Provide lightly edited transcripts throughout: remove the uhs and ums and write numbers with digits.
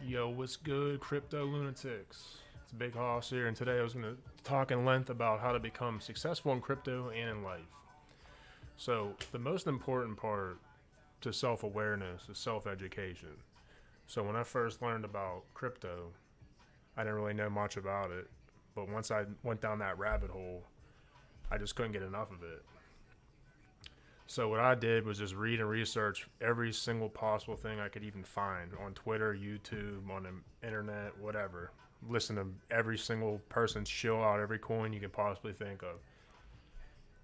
Yo, what's good, crypto lunatics? It's Big Hoss here, and today I was going to talk in length about how to become successful in crypto and in life. So, the most important part to self awareness is self education. So, when I first learned about crypto, I didn't really know much about it, but once I went down that rabbit hole, I just couldn't get enough of it. So what I did was just read and research every single possible thing I could even find on Twitter, YouTube, on the internet, whatever. Listen to every single person shill out every coin you can possibly think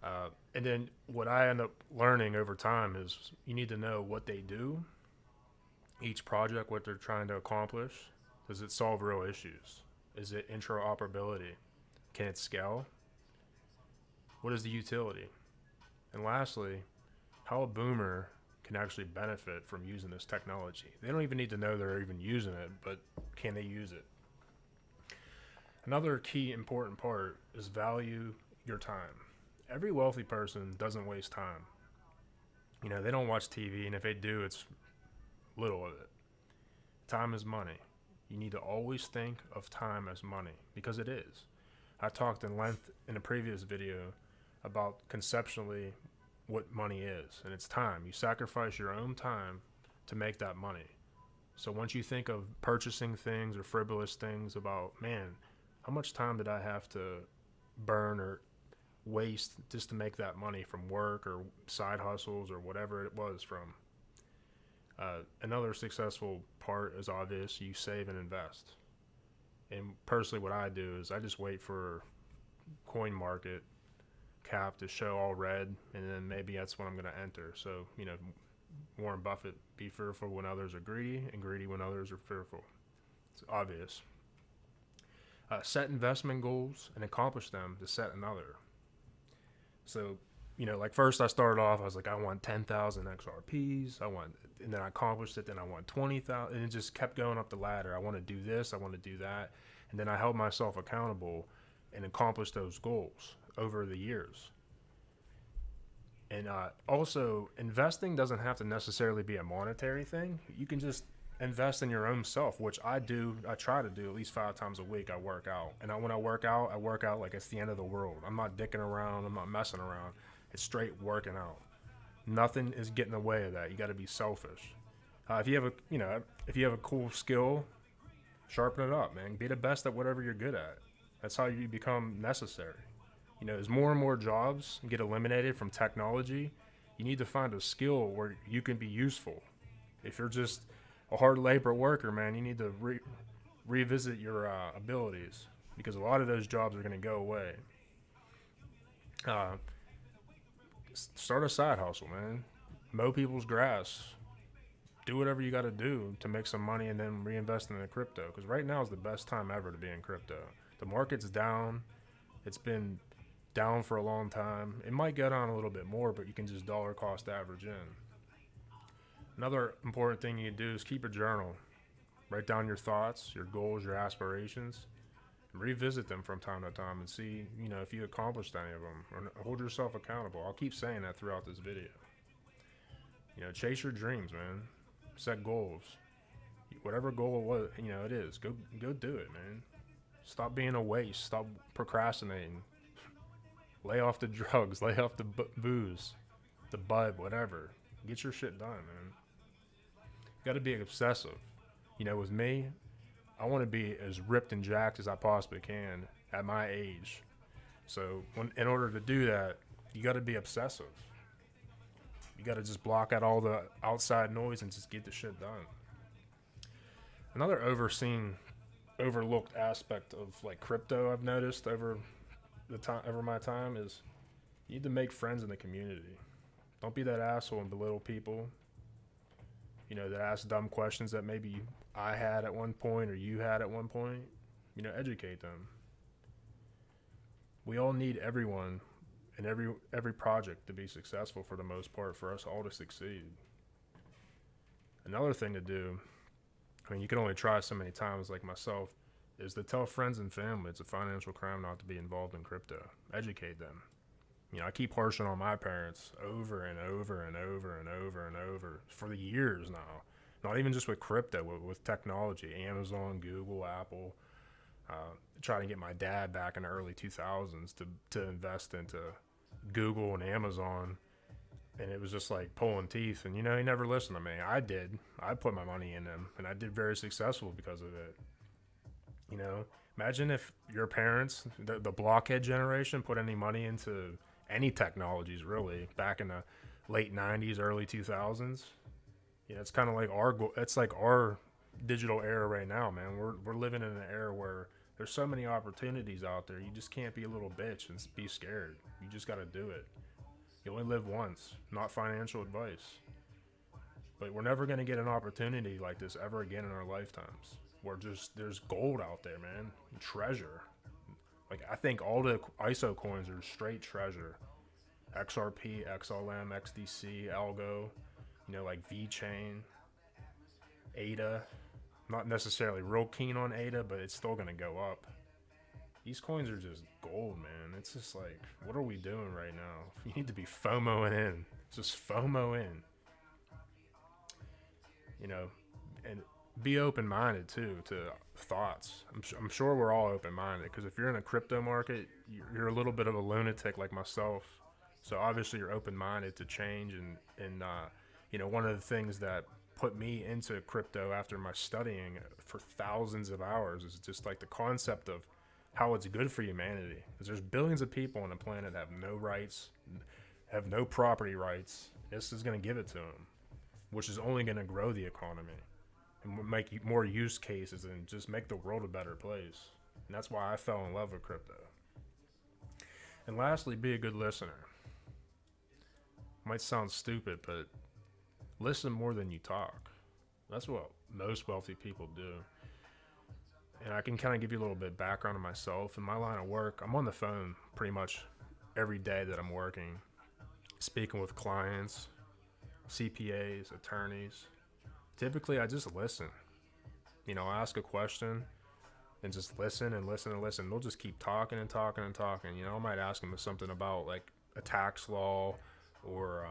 of. And then what I end up learning over time is you need to know what they do, each project, what they're trying to accomplish. Does it solve real issues? Is it interoperability? Can it scale? What is the utility? And lastly, how a boomer can actually benefit from using this technology. They don't even need to know they're even using it, but can they use it? Another key important part is value your time. Every wealthy person doesn't waste time. They don't watch TV, and if they do, it's little of it. Time is money. You need to always think of time as money, because it is. I talked in length in a previous video about conceptually what money is, and it's time. You sacrifice your own time to make that money. So once you think of purchasing things or frivolous things about, man, how much time did I have to burn or waste just to make that money from work or side hustles or whatever it was from. Another successful part is obvious. You save and invest. And personally what I do is I just wait for coin market cap to show all red, and then maybe that's when I'm going to enter. So, Warren Buffett, be fearful when others are greedy, and greedy when others are fearful. It's obvious. Set investment goals and accomplish them to set another. So, like first I started off, I was like, I want 10,000 XRPs. And then I accomplished it. Then I want 20,000, and it just kept going up the ladder. I want to do this. I want to do that. And then I held myself accountable and accomplished those goals over the years. And also, investing doesn't have to necessarily be a monetary thing. You can just invest in your own self, which I do. I try to do at least 5 times a week. I work out. And when I work out like it's the end of the world. I'm not dicking around. I'm not messing around. It's straight working out. Nothing is getting in the way of that. You got to be selfish. If you have a cool skill, sharpen it up, man. Be the best at whatever you're good at. That's how you become necessary. As more and more jobs get eliminated from technology, you need to find a skill where you can be useful. If you're just a hard labor worker, man, you need to revisit your abilities, because a lot of those jobs are going to go away. Start a side hustle, man. Mow people's grass. Do whatever you got to do to make some money and then reinvest in the crypto, because right now is the best time ever to be in crypto. The market's down. It's been down for a long time. It might get on a little bit more, but you can just dollar cost average in. Another important thing you can do is keep a journal. Write down your thoughts, your goals, your aspirations, and revisit them from time to time and see, if you accomplished any of them, or hold yourself accountable. I'll keep saying that throughout this video. Chase your dreams, man. Set goals. Whatever goal it is, go do it, man. Stop being a waste. Stop procrastinating. Lay off the drugs. Lay off the booze, the bud, whatever. Get your shit done, man. You got to be obsessive. With me, I want to be as ripped and jacked as I possibly can at my age. So in order to do that, you got to be obsessive. You got to just block out all the outside noise and just get the shit done. Another overlooked aspect of like crypto I've noticed over my time is you need to make friends in the community. Don't be that asshole and belittle people, that ask dumb questions that maybe I had at one point or you had at one point. Educate them. We all need everyone and every project to be successful for the most part, for us all to succeed. Another thing to do, you can only try so many times like myself, is to tell friends and family it's a financial crime not to be involved in crypto. Educate them. I keep harshing on my parents over and over and over and over and over for the years now. Not even just with crypto, with technology, Amazon, Google, Apple. Trying to get my dad back in the early 2000s to invest into Google and Amazon. And it was just like pulling teeth. And, he never listened to me. I did. I put my money in them. And I did very successful because of it. Imagine if your parents, the blockhead generation, put any money into any technologies, really, back in the late 90s, early 2000s. It's kind of like our digital era right now, man. We're living in an era where there's so many opportunities out there. You just can't be a little bitch and be scared. You just got to do it. You only live once. Not financial advice. But we're never going to get an opportunity like this ever again in our lifetimes. There's gold out there, man. Treasure. Like, I think all the ISO coins are straight treasure. XRP, XLM, XDC, ALGO, like VeChain, ADA. Not necessarily real keen on ADA, but it's still going to go up. These coins are just gold, man. It's just like, what are we doing right now? You need to be FOMOing in. Just FOMO in. And be open-minded, too, to thoughts. I'm sure we're all open-minded, because if you're in a crypto market, you're a little bit of a lunatic like myself. So obviously you're open-minded to change. And one of the things that put me into crypto after my studying for thousands of hours is just like the concept of how it's good for humanity. Because there's billions of people on the planet that have no rights, have no property rights. This is going to give it to them, which is only going to grow the economy and make more use cases and just make the world a better place. And that's why I fell in love with crypto. And lastly, be a good listener. Might sound stupid, but listen more than you talk. That's what most wealthy people do. And I can kind of give you a little bit of background on myself. In my line of work, I'm on the phone pretty much every day that I'm working, speaking with clients, CPAs, attorneys. Typically, I just listen. I ask a question and just listen and listen and listen. They'll just keep talking and talking and talking. I might ask them something about like a tax law or,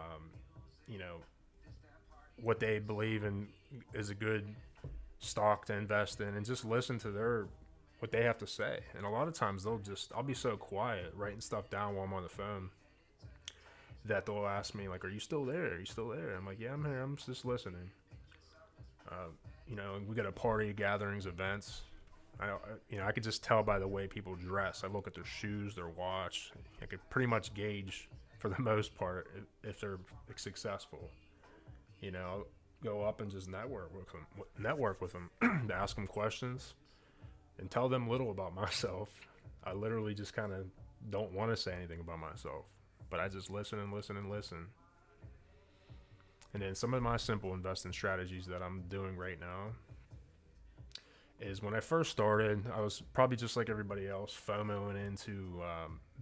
what they believe in is a good stock to invest in, and just listen to what they have to say. And a lot of times I'll be so quiet writing stuff down while I'm on the phone that they'll ask me like, are you still there? Are you still there? I'm like, yeah, I'm here. I'm just listening. We got a party, gatherings, events. I could just tell by the way people dress. I look at their shoes, their watch. I could pretty much gauge for the most part if they're successful. I'll go up and just network with them, to ask them questions and tell them little about myself. I literally just kind of don't want to say anything about myself, but I just listen and listen and listen. And then some of my simple investing strategies that I'm doing right now is, when I first started, I was probably just like everybody else, FOMOing into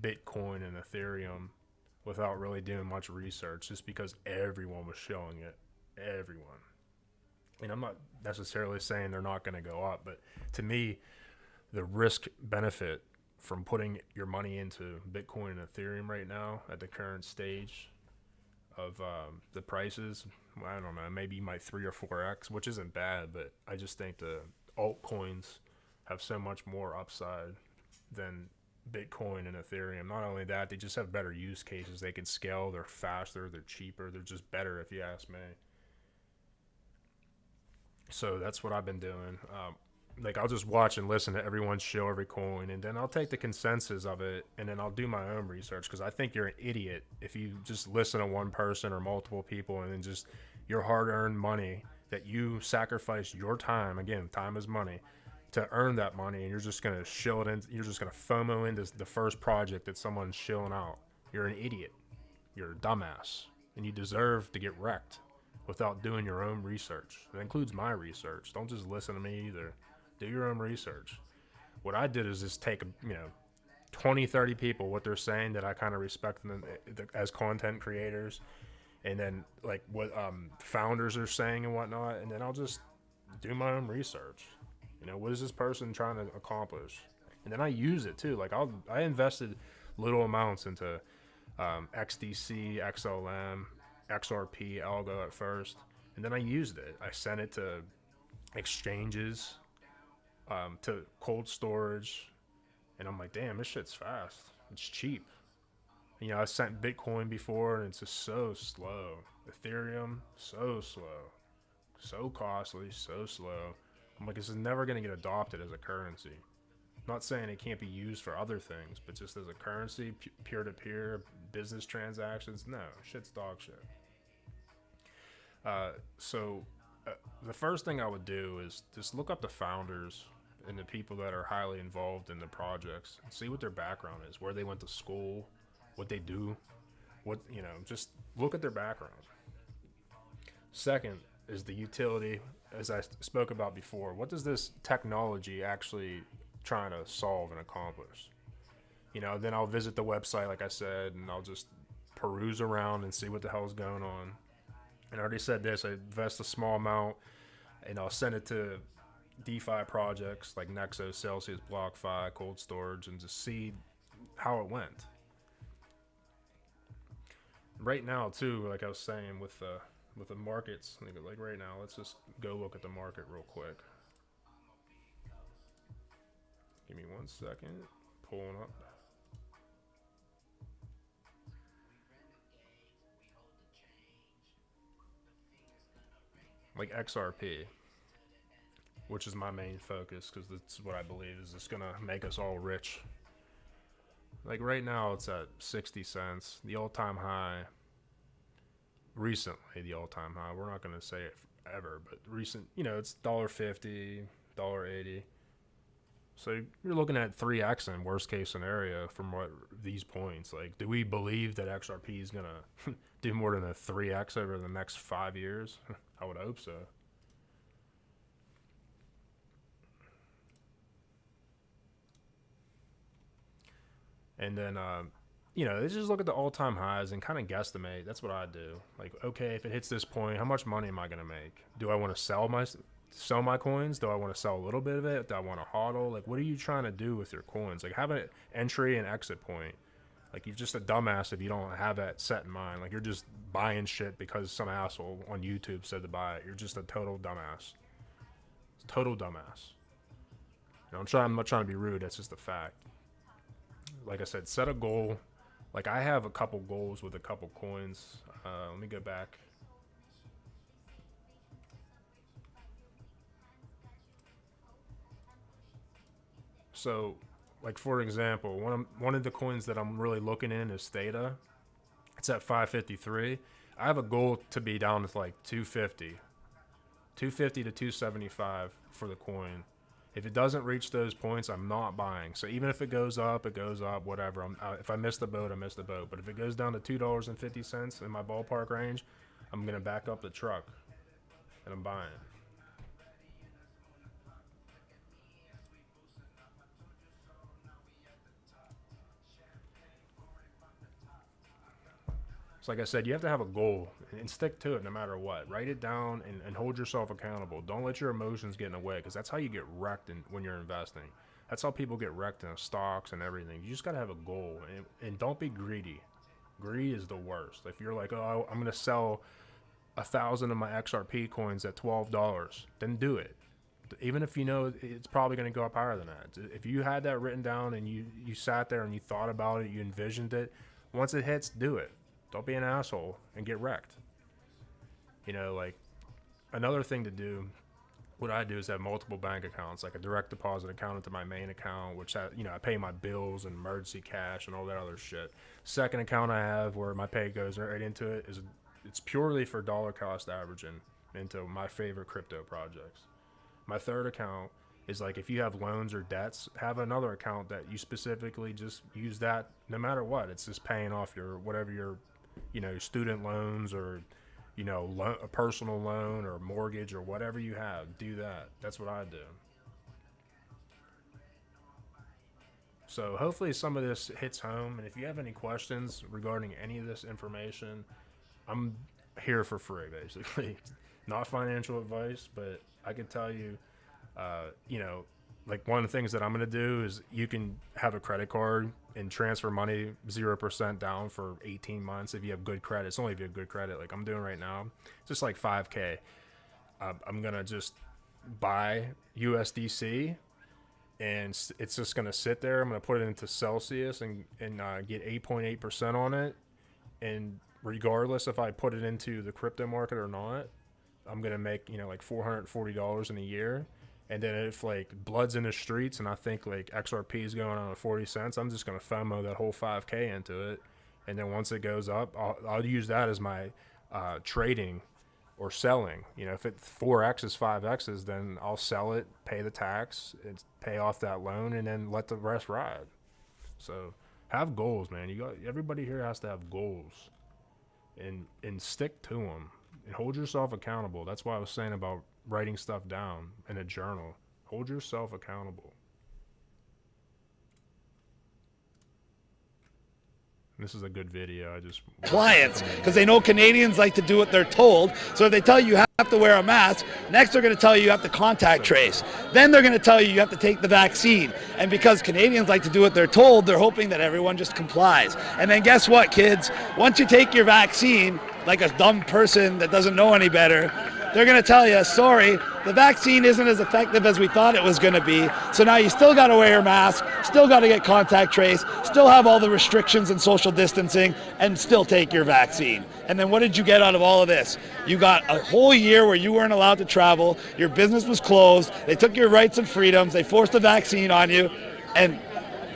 Bitcoin and Ethereum without really doing much research, just because everyone was showing it. Everyone. And I'm not necessarily saying they're not going to go up, but to me, the risk benefit from putting your money into Bitcoin and Ethereum right now at the current stage of the prices, I don't know, maybe you might 3 or 4x, which isn't bad, but I just think the altcoins have so much more upside than Bitcoin and Ethereum. Not only that, they just have better use cases. They can scale, they're faster, they're cheaper, they're just better if you ask me. So that's what I've been doing. I'll just watch and listen to everyone show every coin, and then I'll take the consensus of it, and then I'll do my own research, because I think you're an idiot if you just listen to one person or multiple people, and then just your hard-earned money that you sacrifice your time, again, time is money, to earn that money, and you're just going to shill it in, you're just going to FOMO into the first project that someone's shilling out. You're an idiot. You're a dumbass, and you deserve to get wrecked without doing your own research. That includes my research. Don't just listen to me either. Do your own research. What I did is just take 20, 30 people, what they're saying that I kind of respect them as content creators, and then like what founders are saying and whatnot, and then I'll just do my own research. What is this person trying to accomplish? And then I use it too. Like I invested little amounts into XDC, XLM, XRP, ALGO at first, And then I used it. I sent it to exchanges, to cold storage, and I'm like, damn, this shit's fast. It's cheap. You know, I sent Bitcoin before, and it's just so slow. Ethereum, so slow, so costly, so slow. I'm like, this is never going to get adopted as a currency. I'm not saying it can't be used for other things, but just as a currency, peer-to-peer, business transactions, no, shit's dog shit. So the first thing I would do is just look up the founders and the people that are highly involved in the projects and see what their background is, where they went to school, what they do, just look at their background. Second is the utility, as I spoke about before. What does this technology actually trying to solve and accomplish? Then I'll visit the website, like I said, and I'll just peruse around and see what the hell is going on. And I already said this, I invest a small amount and I'll send it to DeFi projects like Nexo, Celsius, BlockFi, Cold Storage, and just see how it went. Right now, too, like I was saying with the markets, like right now, let's just go look at the market real quick. Give me 1 second. Pulling up. Like XRP, which is my main focus because that's what I believe is just gonna make us all rich. Like right now, it's at 60 cents, the all-time high. Recently, the all-time high. We're not gonna say it ever, but recent, it's $1.50, $1.80. So you're looking at 3x in worst case scenario from what these points. Like, do we believe that XRP is gonna do more than a 3x over the next 5 years? I would hope so. And then, they just look at the all-time highs and kind of guesstimate. That's what I do. Like, okay, if it hits this point, how much money am I going to make? Do I want to sell my coins? Do I want to sell a little bit of it? Do I want to HODL? Like, what are you trying to do with your coins? Like, have an entry and exit point. Like, you're just a dumbass if you don't have that set in mind. Like, you're just buying shit because some asshole on YouTube said to buy it. You're just a total dumbass. Total dumbass. I'm not trying to be rude. That's just a fact. Like I said, set a goal. Like, I have a couple goals with a couple coins. Let me go back. So, like, for example, one of the coins that I'm really looking in is Theta. It's at 553. I have a goal to be down to like 250 to 275 for the coin. If it doesn't reach those points, I'm not buying. So even if it goes up, whatever. If I miss the boat, I miss the boat. But if it goes down to $2.50 in my ballpark range, I'm going to back up the truck and I'm buying. So like I said, you have to have a goal and stick to it no matter what. Write it down and hold yourself accountable. Don't let your emotions get in the way, because that's how you get wrecked when you're investing. That's how people get wrecked in stocks and everything. You just got to have a goal, and don't be greedy. Greed is the worst. If you're like, oh, I'm going to sell 1,000 of my XRP coins at $12, then do it. Even if you know it's probably going to go up higher than that. If you had that written down and you sat there and you thought about it, you envisioned it, once it hits, do it. Don't be an asshole and get wrecked. Like, another thing to do, what I do is have multiple bank accounts, like a direct deposit account into my main account, which I pay my bills and emergency cash and all that other shit. Second account I have where my pay goes right into it it's purely for dollar cost averaging into my favorite crypto projects. My third account is like, if you have loans or debts, have another account that you specifically just use that no matter what. It's just paying off whatever your student loans or, a personal loan or mortgage or whatever you have. Do that. That's what I do. So hopefully some of this hits home. And if you have any questions regarding any of this information, I'm here for free, basically. Not financial advice, but I can tell you, like one of the things that I'm going to do is you can have a credit card and transfer money 0% down for 18 months if you have good credit. It's only if you have good credit, like I'm doing right now. It's just like 5K. I'm going to just buy USDC, and it's just going to sit there. I'm going to put it into Celsius and get 8.8% on it. And regardless if I put it into the crypto market or not, I'm going to make, like $440 in a year. And then if like blood's in the streets and I think like XRP is going on at 40 cents, I'm just going to FOMO that whole 5K into it. And then once it goes up, I'll use that as my trading or selling. If it 4X's, 5X's, then I'll sell it, pay the tax, and pay off that loan, and then let the rest ride. So have goals, man. Everybody here has to have goals, and stick to them, and hold yourself accountable. That's why I was saying about writing stuff down in a journal. Hold yourself accountable. This is a good video. I just clients, because they know Canadians like to do what they're told. So if they tell you have to wear a mask, next they're going to tell you have to contact trace. Then they're going to tell you have to take the vaccine. And because Canadians like to do what they're told, they're hoping that everyone just complies. And then guess what, kids? Once you take your vaccine, like a dumb person that doesn't know any better, they're going to tell you, sorry, the vaccine isn't as effective as we thought it was going to be. So now you still got to wear your mask, still got to get contact trace, still have all the restrictions and social distancing, and still take your vaccine. And then what did you get out of all of this? You got a whole year where you weren't allowed to travel, your business was closed, they took your rights and freedoms, they forced a vaccine on you, and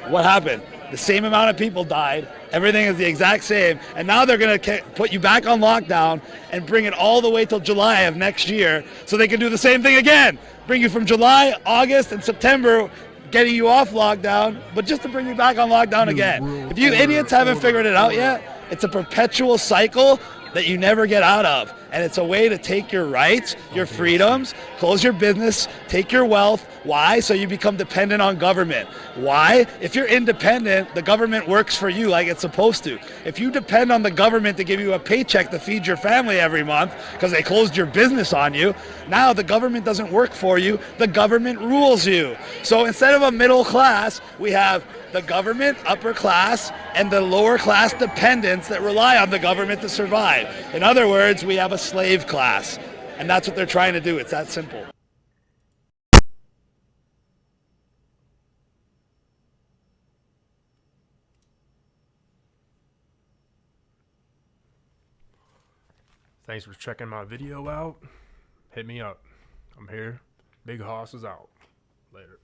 what happened? The same amount of people died. Everything is the exact same. And now they're going to put you back on lockdown and bring it all the way till July of next year so they can do the same thing again. Bring you from July, August, and September, getting you off lockdown, but just to bring you back on lockdown again. If you idiots haven't figured it out yet, it's a perpetual cycle that you never get out of. And it's a way to take your rights, your freedoms, close your business, take your wealth. Why? So you become dependent on government. Why? If you're independent, the government works for you like it's supposed to. If you depend on the government to give you a paycheck to feed your family every month because they closed your business on you, now the government doesn't work for you, the government rules you. So instead of a middle class, we have the government, upper class, and the lower class dependents that rely on the government to survive. In other words, we have a slave class. And that's what they're trying to do. It's that simple. Thanks for checking my video out. Hit me up. I'm here. Big Hoss is out. Later.